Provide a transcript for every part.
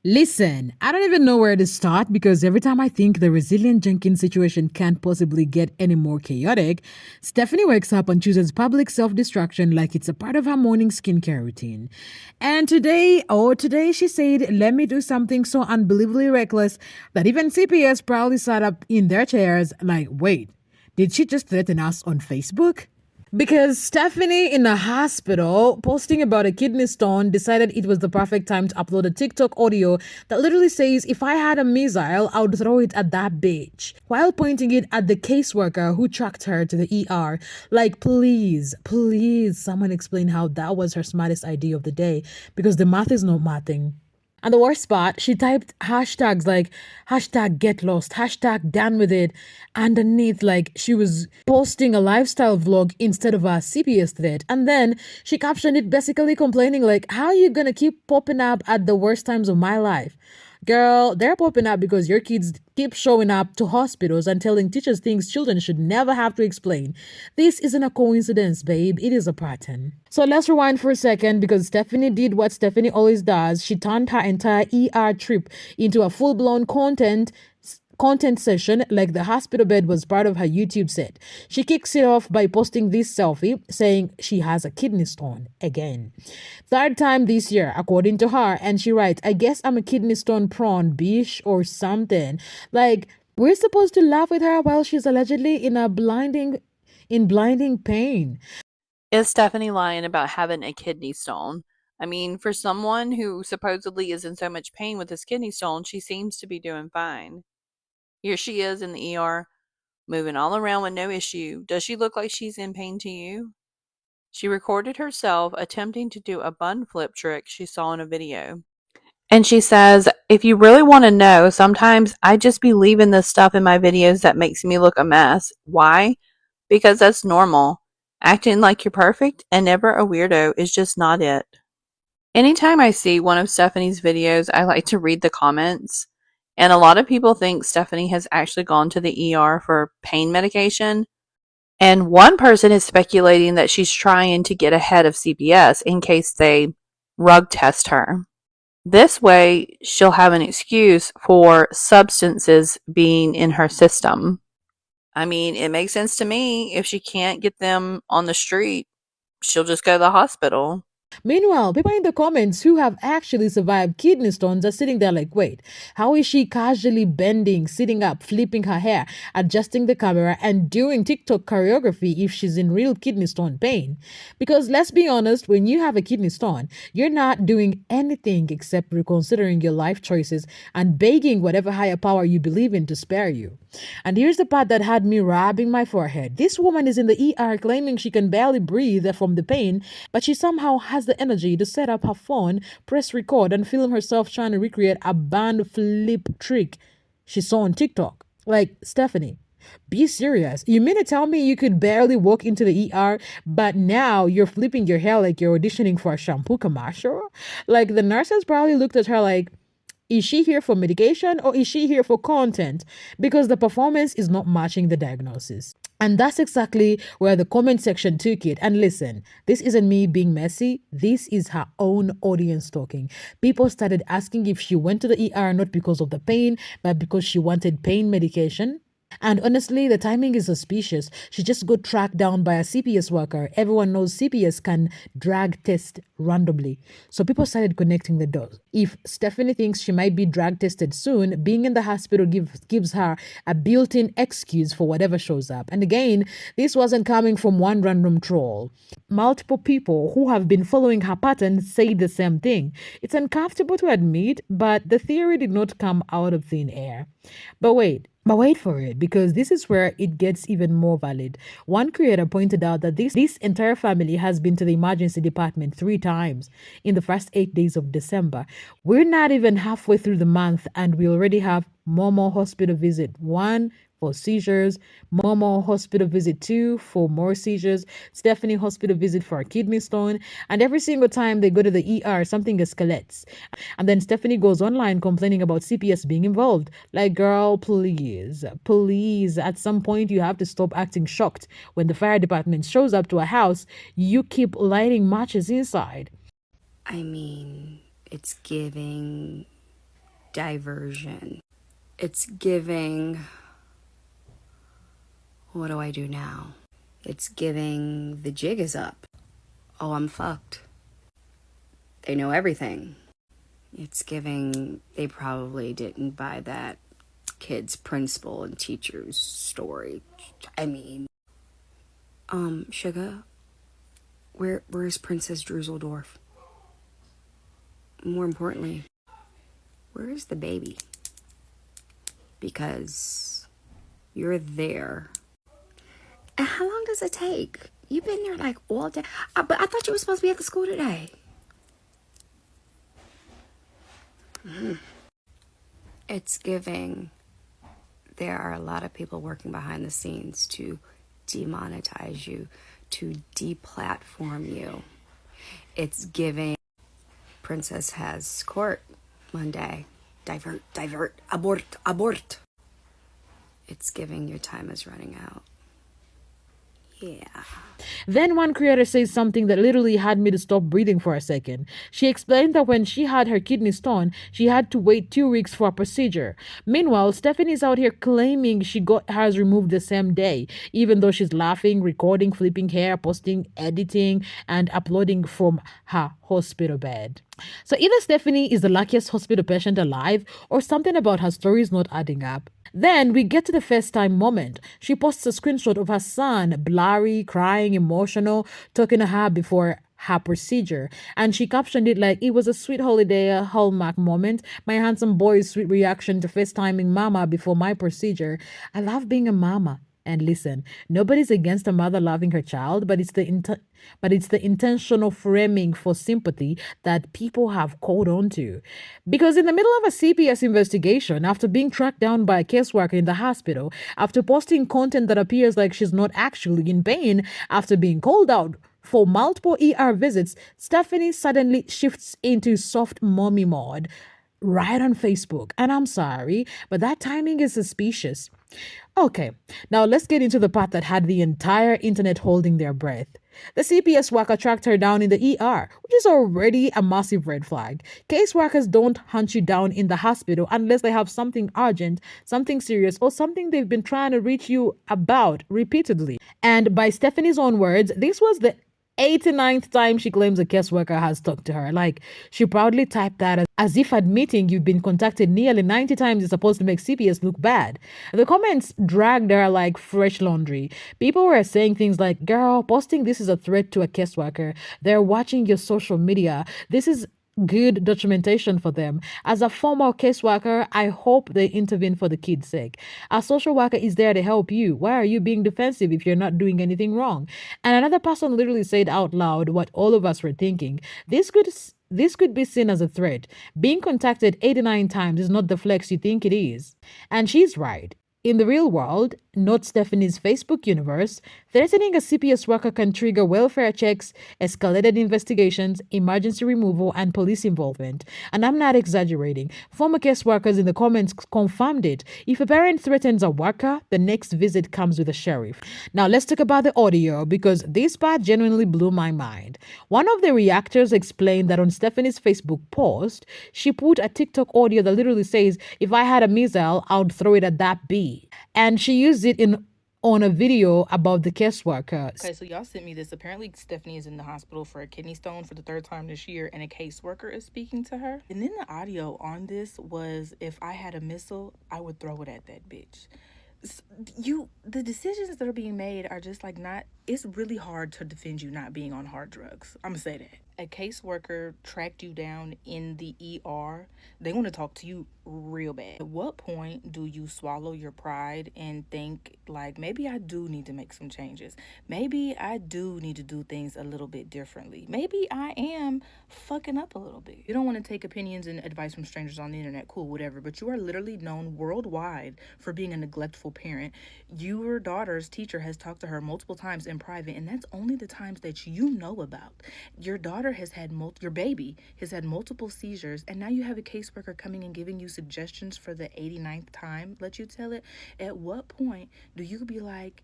Listen, I don't even know where to start because every time I think the resilient Jenkins situation can't possibly get any more chaotic, Stephanie wakes up and chooses public self destruction like it's a part of her morning skincare routine. And today she said, let me do something so unbelievably reckless that even CPS proudly sat up in their chairs like, wait, did she just threaten us on Facebook? Because Stephanie in the hospital posting about a kidney stone decided it was the perfect time to upload a TikTok audio that literally says, if I had a missile, I would throw it at that bitch, while pointing it at the caseworker who tracked her to the ER. Like, please, someone explain how that was her smartest idea of the day, because the math is not mathing. And the worst part, she typed hashtags like hashtag get lost, hashtag done with it, underneath, like she was posting a lifestyle vlog instead of a CPS thread. And then she captioned it basically complaining, like, how are you gonna keep popping up at the worst times of my life? Girl, they're popping up because your kids keep showing up to hospitals and telling teachers things children should never have to explain. This isn't a coincidence, babe. It is a pattern. So let's rewind for a second because Stephanie did what Stephanie always does. She turned her entire ER trip into a full blown content session like the hospital bed was part of her YouTube set. She kicks it off by posting this selfie saying she has a kidney stone again. Third time this year, according to her, and she writes, I guess I'm a kidney stone prawn, bish, or something. Like, we're supposed to laugh with her while she's allegedly in blinding pain. Is Stephanie lying about having a kidney stone? I mean, for someone who supposedly is in so much pain with this kidney stone, she seems to be doing fine. Here she is in the ER, moving all around with no issue. Does she look like she's in pain to you? She recorded herself attempting to do a bun flip trick she saw in a video. And she says, if you really want to know, sometimes I just be leaving this stuff in my videos that makes me look a mess. Why? Because that's normal. Acting like you're perfect and never a weirdo is just not it. Anytime I see one of Stephanie's videos, I like to read the comments. And a lot of people think Stephanie has actually gone to the ER for pain medication. And one person is speculating that she's trying to get ahead of CPS in case they rug test her. This way, she'll have an excuse for substances being in her system. I mean, it makes sense to me. If she can't get them on the street, she'll just go to the hospital. Meanwhile, people in the comments who have actually survived kidney stones are sitting there like, wait, how is she casually bending, sitting up, flipping her hair, adjusting the camera, and doing TikTok choreography if she's in real kidney stone pain? Because let's be honest, when you have a kidney stone, you're not doing anything except reconsidering your life choices and begging whatever higher power you believe in to spare you. And here's the part that had me rubbing my forehead. This woman is in the ER claiming she can barely breathe from the pain, but she somehow has the energy to set up her phone, press record, and film herself trying to recreate a band flip trick she saw on TikTok. Like, Stephanie, be serious. You mean to tell me you could barely walk into the ER, but now you're flipping your hair like you're auditioning for a shampoo commercial? Like, the nurses probably looked at her like, is she here for medication or is she here for content? Because the performance is not matching the diagnosis. And that's exactly where the comment section took it. And listen, this isn't me being messy. This is her own audience talking. People started asking if she went to the ER not because of the pain, but because she wanted pain medication. And honestly, the timing is suspicious. She just got tracked down by a CPS worker. Everyone knows CPS can drag test randomly. So people started connecting the dots. If Stephanie thinks she might be drag tested soon, being in the hospital gives her a built in excuse for whatever shows up. And again, this wasn't coming from one random troll. Multiple people who have been following her pattern say the same thing. It's uncomfortable to admit, but the theory did not come out of thin air. But wait for it, because this is where it gets even more valid. One creator pointed out that this entire family has been to the emergency department 3 times in the first 8 days of December. We're not even halfway through the month, and we already have Momo hospital visit 1 for seizures, Momo hospital visit 2 for more seizures, Stephanie hospital visit for a kidney stone, and every single time they go to the ER, something escalates. And then Stephanie goes online complaining about CPS being involved. Like, girl, please, at some point you have to stop acting shocked when the fire department shows up to a house you keep lighting matches inside. I mean, it's giving diversion. It's giving, what do I do now? It's giving, the jig is up. Oh, I'm fucked. They know everything. It's giving, they probably didn't buy that kid's principal and teacher's story. I mean, Sugar, where's Princess Druseldorf? More importantly, where is the baby? Because you're there. And how long does it take? You've been there like all day. But I thought you were supposed to be at the school today. It's giving. There are a lot of people working behind the scenes to demonetize you, to deplatform you. It's giving. Princess has court Monday. Divert, abort. It's giving, your time is running out. Yeah. Then one creator says something that literally had me to stop breathing for a second. She explained that when she had her kidney stone, she had to wait 2 weeks for a procedure. Meanwhile, Stephanie's out here claiming she got hers removed the same day, even though she's laughing, recording, flipping hair, posting, editing, and uploading from her hospital bed. So either Stephanie is the luckiest hospital patient alive, or something about her story is not adding up. Then we get to the first time moment. She posts a screenshot of her son, blurry, crying, emotional, talking to her before her procedure. And she captioned it like, it was a sweet holiday, a hallmark moment. My handsome boy's sweet reaction to FaceTiming mama before my procedure. I love being a mama. And listen, nobody's against a mother loving her child, but it's the intentional framing for sympathy that people have caught on to. Because in the middle of a CPS investigation, after being tracked down by a caseworker in the hospital, after posting content that appears like she's not actually in pain, after being called out for multiple ER visits, Stephanie suddenly shifts into soft mommy mode right on Facebook. And I'm sorry, but that timing is suspicious. Okay, now let's get into the part that had the entire internet holding their breath. The CPS worker tracked her down in the ER, which is already a massive red flag. Caseworkers don't hunt you down in the hospital unless they have something urgent, something serious, or something they've been trying to reach you about repeatedly. And by Stephanie's own words, this was the 89th time she claims a caseworker has talked to her. Like, she proudly typed that as if admitting you've been contacted nearly 90 times is supposed to make CPS look bad. The comments dragged her like fresh laundry. People were saying things like, girl, posting this is a threat to a caseworker. They're watching your social media. This is good documentation for them. As a former caseworker, I hope they intervene for the kid's sake. A social worker is there to help you. Why are you being defensive if you're not doing anything wrong? And another person literally said out loud what all of us were thinking. This could be seen as a threat. Being contacted 89 times is not the flex you think it is. And she's right. In the real world, not Stephanie's Facebook universe, threatening a CPS worker can trigger welfare checks, escalated investigations, emergency removal, and police involvement. And I'm not exaggerating. Former case workers in the comments confirmed it. If a parent threatens a worker, the next visit comes with a sheriff. Now let's talk about the audio, because this part genuinely blew my mind. One of the reactors explained that on Stephanie's Facebook post, she put a TikTok audio that literally says, if I had a missile, I would throw it at that bee. And she used it on a video about the caseworker. Okay, so y'all sent me this. Apparently, Stephanie is in the hospital for a kidney stone for the 3rd time this year, and a caseworker is speaking to her. And then the audio on this was, if I had a missile, I would throw it at that bitch. The decisions that are being made are just like not, it's really hard to defend you not being on hard drugs. I'm gonna say that. A caseworker tracked you down in the ER. They want to talk to you real bad. At what point do you swallow your pride and think, like, maybe I do need to make some changes? Maybe I do need to do things a little bit differently. Maybe I am fucking up a little bit. You don't want to take opinions and advice from strangers on the internet, cool, whatever, but you are literally known worldwide for being a neglectful parent. Your daughter's teacher has talked to her multiple times in private, and that's only the times that you know about. Your daughter has had your baby has had multiple seizures, and now you have a caseworker coming and giving you suggestions for the 89th time, let you tell it. At what point do you be like,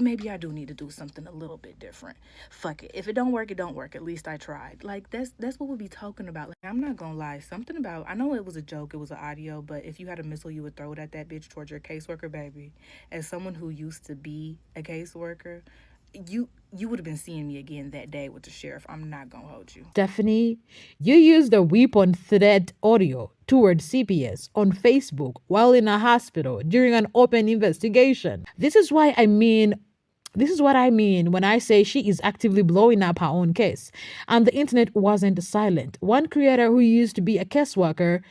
maybe I do need to do something a little bit different. Fuck it. If it don't work, it don't work. At least I tried. Like that's what we'll be talking about. Like, I'm not gonna lie. Something about, I know it was a joke, it was an audio, but if you had a missile, you would throw it at that bitch towards your caseworker, baby. As someone who used to be a caseworker, you would have been seeing me again that day with the sheriff. I'm not gonna hold you. Stephanie, you used the weapon threat audio toward CPS on Facebook while in a hospital during an open investigation. This is what I mean when I say she is actively blowing up her own case. And the internet wasn't silent. One creator who used to be a caseworker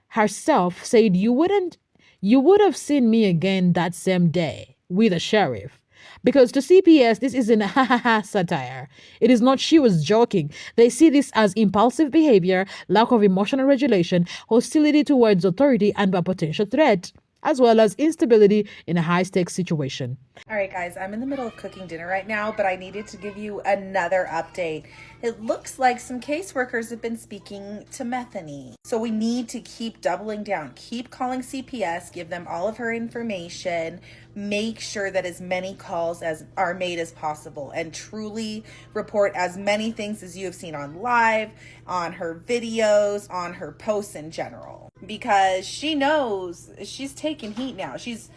herself said you would have seen me again that same day with a sheriff. Because to CPS, this isn't a ha ha ha satire. It is not she was joking. They see this as impulsive behavior, lack of emotional regulation, hostility towards authority, and a potential threat, as well as instability in a high stakes situation. All right, guys, I'm in the middle of cooking dinner right now, but I needed to give you another update. It looks like some caseworkers have been speaking to Methany. So we need to keep doubling down, keep calling CPS, give them all of her information, make sure that as many calls as are made as possible, and truly report as many things as you have seen on live, on her videos, on her posts in general. Because she knows she's taking heat now. She's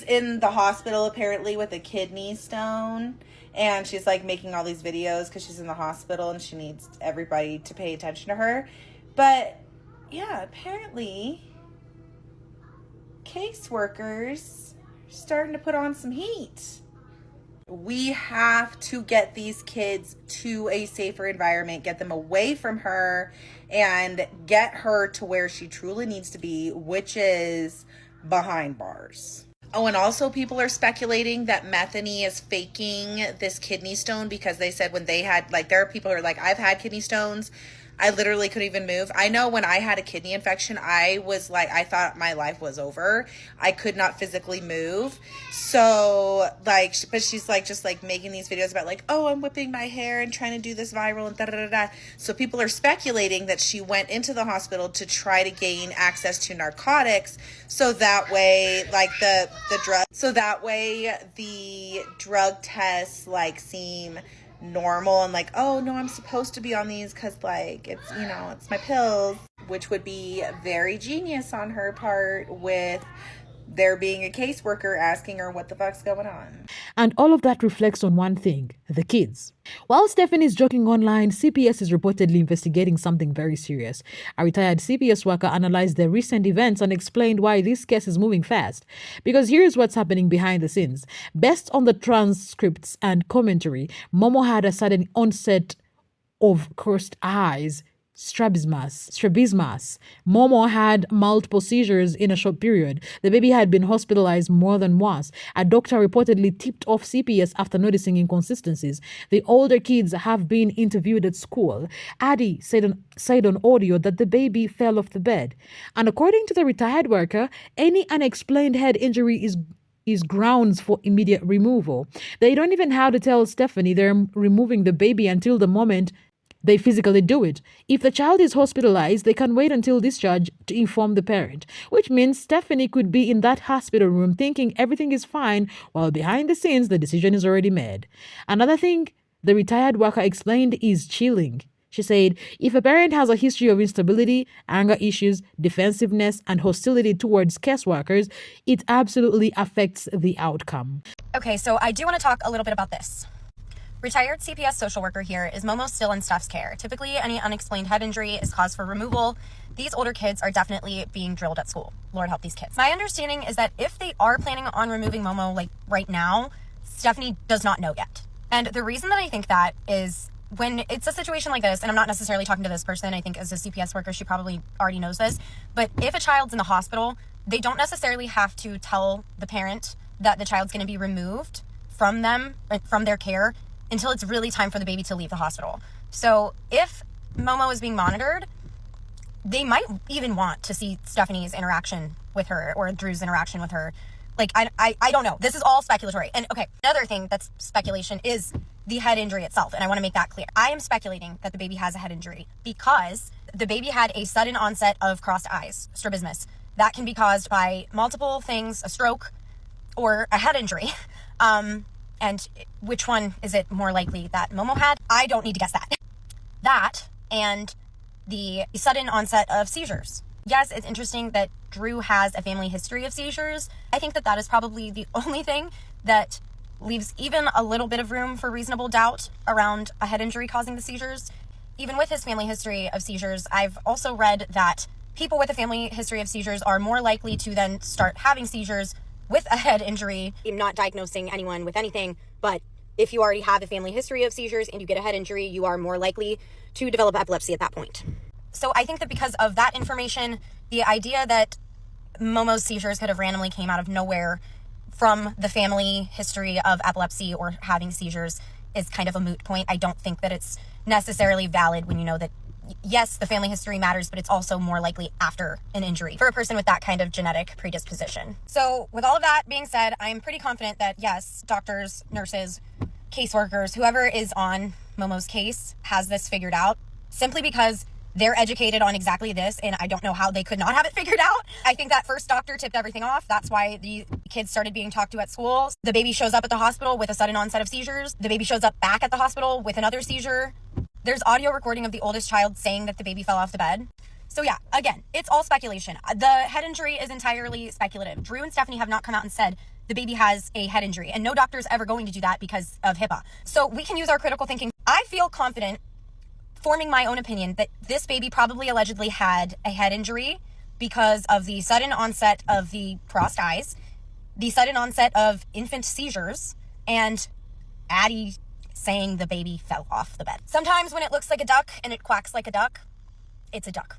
in the hospital apparently with a kidney stone, and she's like making all these videos because she's in the hospital and she needs everybody to pay attention to her. But yeah, apparently caseworkers are starting to put on some heat. We have to get these kids to a safer environment, get them away from her, and get her to where she truly needs to be, which is behind bars. Oh, and also people are speculating that Methany is faking this kidney stone because they said when they had, like, there are people who are like, I've had kidney stones. I literally couldn't even move. I know when I had a kidney infection, I was like, I thought my life was over. I could not physically move. So, like, but she's like, just like making these videos about like, oh, I'm whipping my hair and trying to do this viral and da-da-da-da. So people are speculating that she went into the hospital to try to gain access to narcotics. So that way, like the drug tests like seem normal and like, oh no, I'm supposed to be on these because like it's, you know, it's my pills, which would be very genius on her part with there being a caseworker asking her what the fuck's going on. And all of that reflects on one thing, the kids. While Stephanie is joking online, CPS is reportedly investigating something very serious. A retired CPS worker analyzed the recent events and explained why this case is moving fast. Because here's what's happening behind the scenes. Based on the transcripts and commentary, Momo had a sudden onset of crossed eyes, strabismus. Momo had multiple seizures in a short period. The baby had been hospitalized more than once. A doctor reportedly tipped off CPS after noticing inconsistencies. The older kids have been interviewed at school. Addie said on audio that the baby fell off the bed. And according to the retired worker, any unexplained head injury is grounds for immediate removal. They don't even have to tell Stephanie they're removing the baby until the moment they physically do it. If the child is hospitalized, they can wait until discharge to inform the parent, which means Stephanie could be in that hospital room thinking everything is fine, while behind the scenes, the decision is already made. Another thing the retired worker explained is chilling. She said, if a parent has a history of instability, anger issues, defensiveness, and hostility towards caseworkers, it absolutely affects the outcome. Okay, so I do want to talk a little bit about this. Retired CPS social worker here. Is Momo still in Steph's care? Typically, any unexplained head injury is cause for removal. These older kids are definitely being drilled at school. Lord help these kids. My understanding is that if they are planning on removing Momo, like right now, Stephanie does not know yet. And the reason that I think that is when it's a situation like this, and I'm not necessarily talking to this person, I think as a CPS worker, she probably already knows this, but if a child's in the hospital, they don't necessarily have to tell the parent that the child's going to be removed from them, from their care, until it's really time for the baby to leave the hospital. So if Momo is being monitored, they might even want to see Stephanie's interaction with her or Drew's interaction with her. Like, I don't know. This is all speculatory. And okay, another thing that's speculation is the head injury itself. And I want to make that clear. I am speculating that the baby has a head injury because the baby had a sudden onset of crossed eyes, strabismus. That can be caused by multiple things, a stroke or a head injury. And which one is it more likely that Momo had? I don't need to guess that. That and the sudden onset of seizures. Yes, it's interesting that Drew has a family history of seizures. I think that that is probably the only thing that leaves even a little bit of room for reasonable doubt around a head injury causing the seizures. Even with his family history of seizures, I've also read that people with a family history of seizures are more likely to then start having seizures with a head injury. I'm not diagnosing anyone with anything, but if you already have a family history of seizures and you get a head injury, you are more likely to develop epilepsy at that point. So I think that because of that information, the idea that Momo's seizures could have randomly came out of nowhere from the family history of epilepsy or having seizures is kind of a moot point. I don't think that it's necessarily valid when you know that, yes, the family history matters, but it's also more likely after an injury for a person with that kind of genetic predisposition. So with all of that being said, I'm pretty confident that, yes, doctors, nurses, caseworkers, whoever is on Momo's case has this figured out, simply because they're educated on exactly this, and I don't know how they could not have it figured out. I think that first doctor tipped everything off. That's why the kids started being talked to at school. The baby shows up at the hospital with a sudden onset of seizures. The baby shows up back at the hospital with another seizure. There's audio recording of the oldest child saying that the baby fell off the bed. So yeah, again, it's all speculation. The head injury is entirely speculative. Drew and Stephanie have not come out and said the baby has a head injury, and no doctor is ever going to do that because of HIPAA. So we can use our critical thinking. I feel confident forming my own opinion that this baby probably allegedly had a head injury because of the sudden onset of the crossed eyes, the sudden onset of infant seizures, and Addie saying the baby fell off the bed. Sometimes when it looks like a duck and it quacks like a duck, it's a duck.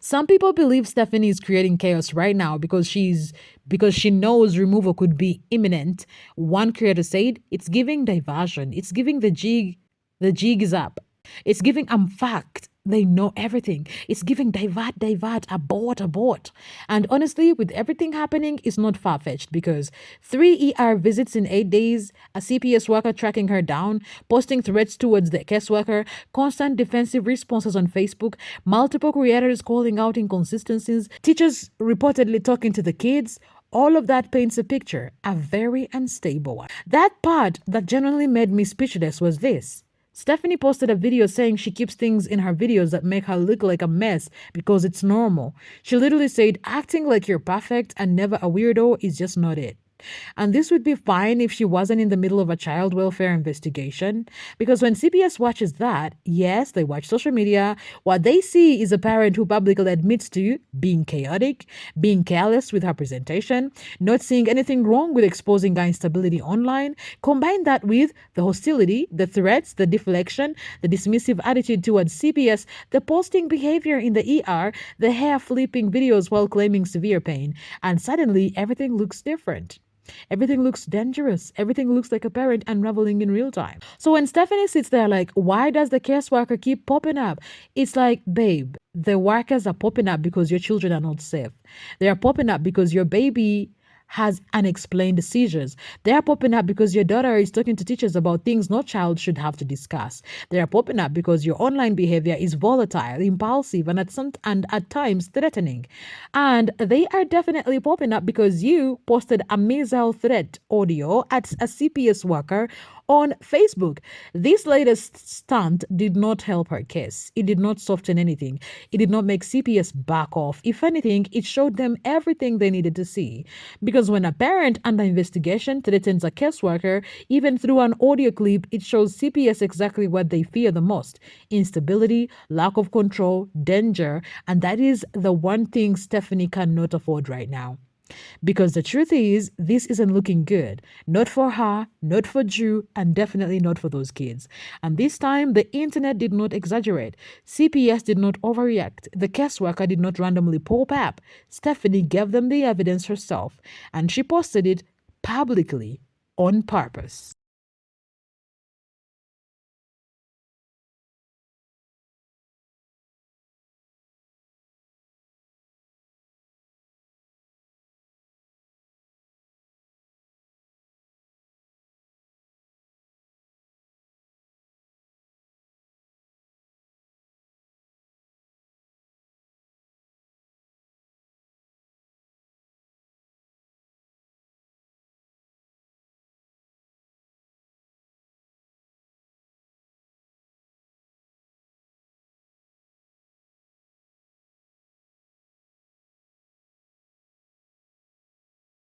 Some people believe Stephanie is creating chaos right now because she knows removal could be imminent. One creator said it's giving diversion. It's giving the jig is up. It's giving fact. They know everything. It's giving divert, abort. And honestly, with everything happening, it's not far-fetched because 3 ER visits in 8 days, a CPS worker tracking her down, posting threats towards the caseworker, constant defensive responses on Facebook, multiple creators calling out inconsistencies, teachers reportedly talking to the kids. All of that paints a picture, a very unstable one. That part that genuinely made me speechless was this. Stephanie posted a video saying she keeps things in her videos that make her look like a mess because it's normal. She literally said, acting like you're perfect and never a weirdo is just not it. And this would be fine if she wasn't in the middle of a child welfare investigation. Because when CPS watches that, yes, they watch social media, what they see is a parent who publicly admits to being chaotic, being careless with her presentation, not seeing anything wrong with exposing her instability online. Combine that with the hostility, the threats, the deflection, the dismissive attitude towards CPS, the posting behavior in the ER, the hair flipping videos while claiming severe pain, and suddenly everything looks different. Everything looks dangerous. Everything looks like a parent unraveling in real time. So when Stephanie sits there like, why does the caseworker keep popping up? It's like, babe, the workers are popping up because your children are not safe. They are popping up because your baby has unexplained seizures. They are popping up because your daughter is talking to teachers about things no child should have to discuss. They are popping up because your online behavior is volatile, impulsive, and at times threatening. And they are definitely popping up because you posted a missile threat audio at a CPS worker on Facebook. This latest stunt did not help her case. It did not soften anything. It did not make CPS back off. If anything, it showed them everything they needed to see. Because when a parent under investigation threatens a caseworker, even through an audio clip, it shows CPS exactly what they fear the most: instability, lack of control, danger, and that is the one thing Stephanie cannot afford right now. Because the truth is, this isn't looking good. Not for her, not for Drew, and definitely not for those kids. And this time, the internet did not exaggerate. CPS did not overreact. The caseworker did not randomly pop up. Stephanie gave them the evidence herself, and she posted it publicly on purpose.